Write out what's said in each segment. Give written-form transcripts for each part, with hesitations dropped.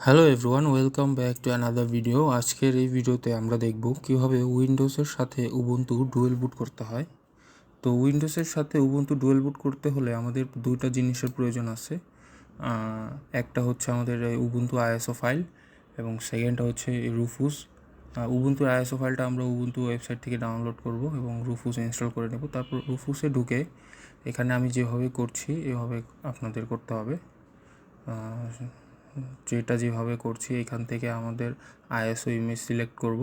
Hello everyone, welcome back to another video. আজকের এই ভিডিওতে আমরা দেখব কীভাবে উইন্ডোজের সাথে উবুন্টু ডুয়েল বুট করতে হয়। তো উইন্ডোজের সাথে উবুন্টু ডুয়েল বুট করতে হলে আমাদের দুইটা জিনিসের প্রয়োজন আছে। একটা হচ্ছে আমাদের উবুন্টু আইএসও ফাইল এবং সেকেন্ডটা হচ্ছে রুফুস। উবুন্টু আইএসও ফাইলটা আমরা উবুন্টু ওয়েবসাইট থেকে ডাউনলোড করব এবং রুফুস ইনস্টল করে নেব। তারপর রুফুসে ঢুকে এখানে আমি যেভাবে করছি এভাবে আপনাদের করতে হবে। যেভাবে করছি এখান থেকে আমাদের আইএসও ইমেজ সিলেক্ট করব।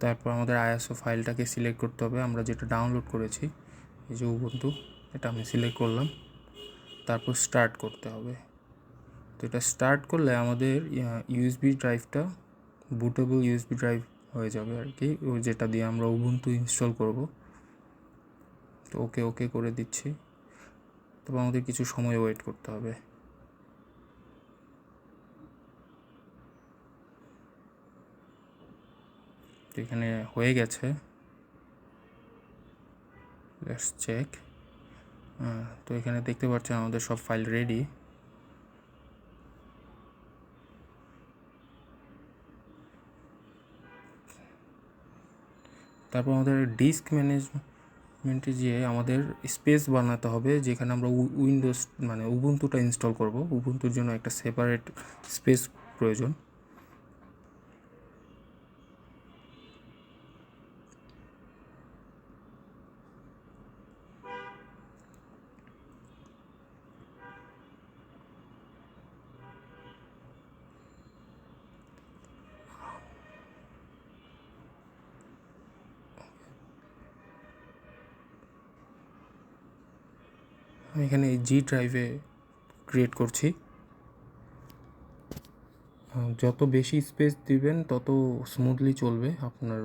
তারপর আমাদের আইএসও ফাইলটাকে সিলেক্ট করতে হবে, আমরা যেটা ডাউনলোড করেছি, এই যে উবুন্টু, এটা আমি সিলেক্ট করলাম। তারপর স্টার্ট করতে হবে। তো এটা স্টার্ট করলে আমাদের ইউএসবি ড্রাইভটা বুটেবল ইউএসবি ড্রাইভ হয়ে যাবে আর কি, যেটা দিয়ে আমরা উবুন্টু ইনস্টল করব। তো ওকে করে দিচ্ছি। তবে আমাদের কিছু সময় ওয়েট করতে হবে। তো এখানে হয়ে গেছে, লেটস চেক। তো এখানে দেখতে পাচ্ছেন আমাদের সব ফাইল রেডি। তারপর আমাদের ডিস্ক ম্যানেজমেন্টে গিয়ে আমাদের স্পেস বানাতে হবে, যেখানে আমরা উইন্ডোজ মানে উবুন্টুটা ইনস্টল করব। উবুন্টুর জন্য একটা সেপারেট স্পেস প্রয়োজন। আমি এখানে জি ড্রাইভে ক্রিয়েট করছি। যত বেশি স্পেস দিবেন তত স্মুথলি চলবে আপনার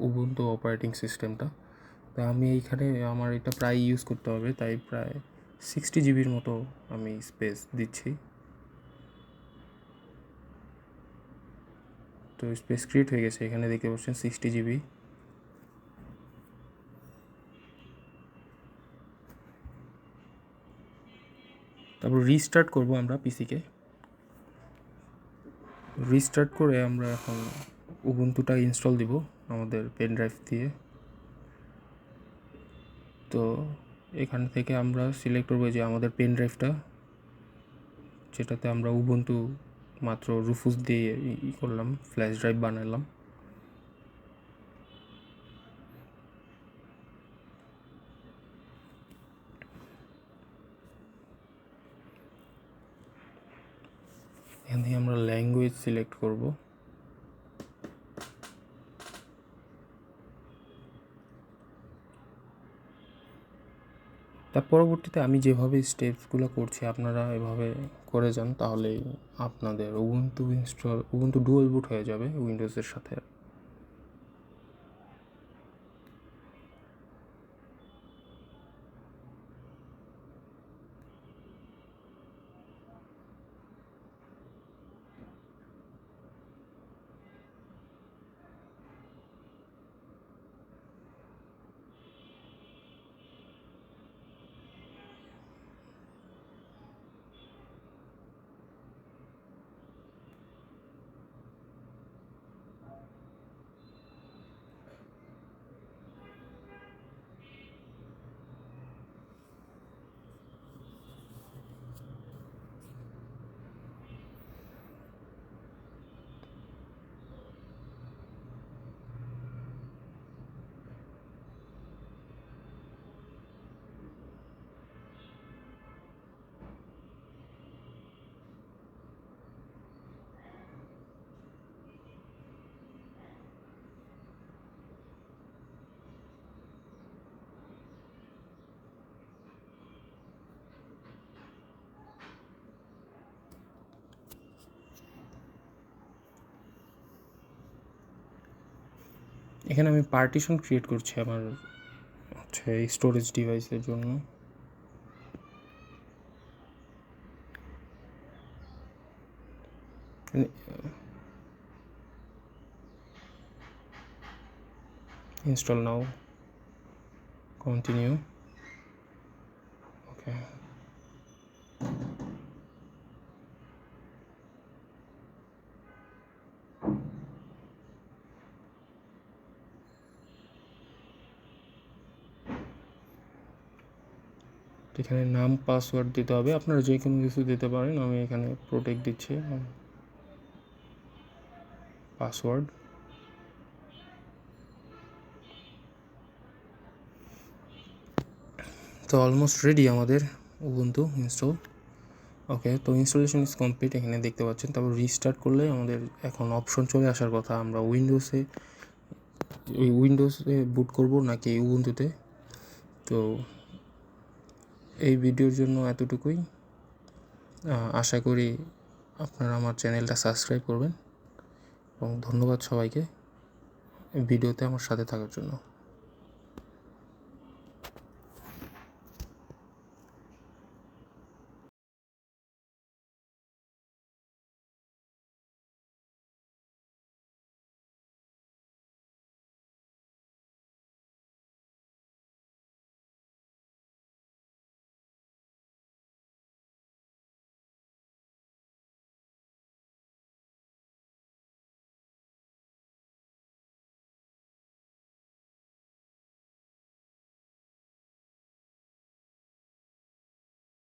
উবুন্টু অপারেটিং সিস্টেমটা। তো আমি এইখানে আমার এটা প্রায় ইউজ করতে হবে, তাই প্রায় 60 জিবির মতো আমি স্পেস দিচ্ছি। তো স্পেস ক্রিয়েট হয়ে গেছে, এখানে দেখতে পাচ্ছেন 60 জিবি। তারপর রিস্টার্ট করব আমরা পিসিকে। রিস্টার্ট করে আমরা এখন উবুন্টুটা ইনস্টল দিব আমাদের পেন ড্রাইভ দিয়ে। তো এখান থেকে আমরা সিলেক্ট করবো যে আমাদের পেন ড্রাইভটা, যেটাতে আমরা উবুন্টু মাত্র রুফুস দিয়ে করলাম, ফ্ল্যাশ ড্রাইভ বানালাম। এখান থেকে আমরা ল্যাঙ্গুয়েজ সিলেক্ট করব। তার পরবর্তীতে আমি যেভাবে স্টেপসগুলো করছি আপনারা এভাবে করে যান, তাহলেই আপনাদের উবুন্টু ডুয়াল বুট হয়ে যাবে উইন্ডোজের সাথে। এখানে আমি পার্টিশন ক্রিয়েট করছি আমার হচ্ছে স্টোরেজ ডিভাইসের জন্য। ইনস্টল নাও, কন্টিনিউ, ওকে। এখানে নাম পাসওয়ার্ড দিতে হবে, আপনারা যে কোনো কিছু দিতে পারেন। আমি এখানে প্রোটেক্ট দিচ্ছি পাসওয়ার্ড। তো অলমোস্ট রেডি আমাদের উবুন্টু ইনস্টল। ওকে, তো ইনস্টলেশন ইজ কমপ্লিট এখানে দেখতে পাচ্ছেন। তারপর রিস্টার্ট করলে আমাদের এখন অপশন চলে আসার কথা, আমরা উইন্ডোজে বুট করব নাকি উবুন্টুতে। তো এই ভিডিওর জন্য এতটুকুই। আশা করি আপনারা আমার চ্যানেলটা সাবস্ক্রাইব করবেন এবং ধন্যবাদ সবাইকে ভিডিওতে আমার সাথে থাকার জন্য।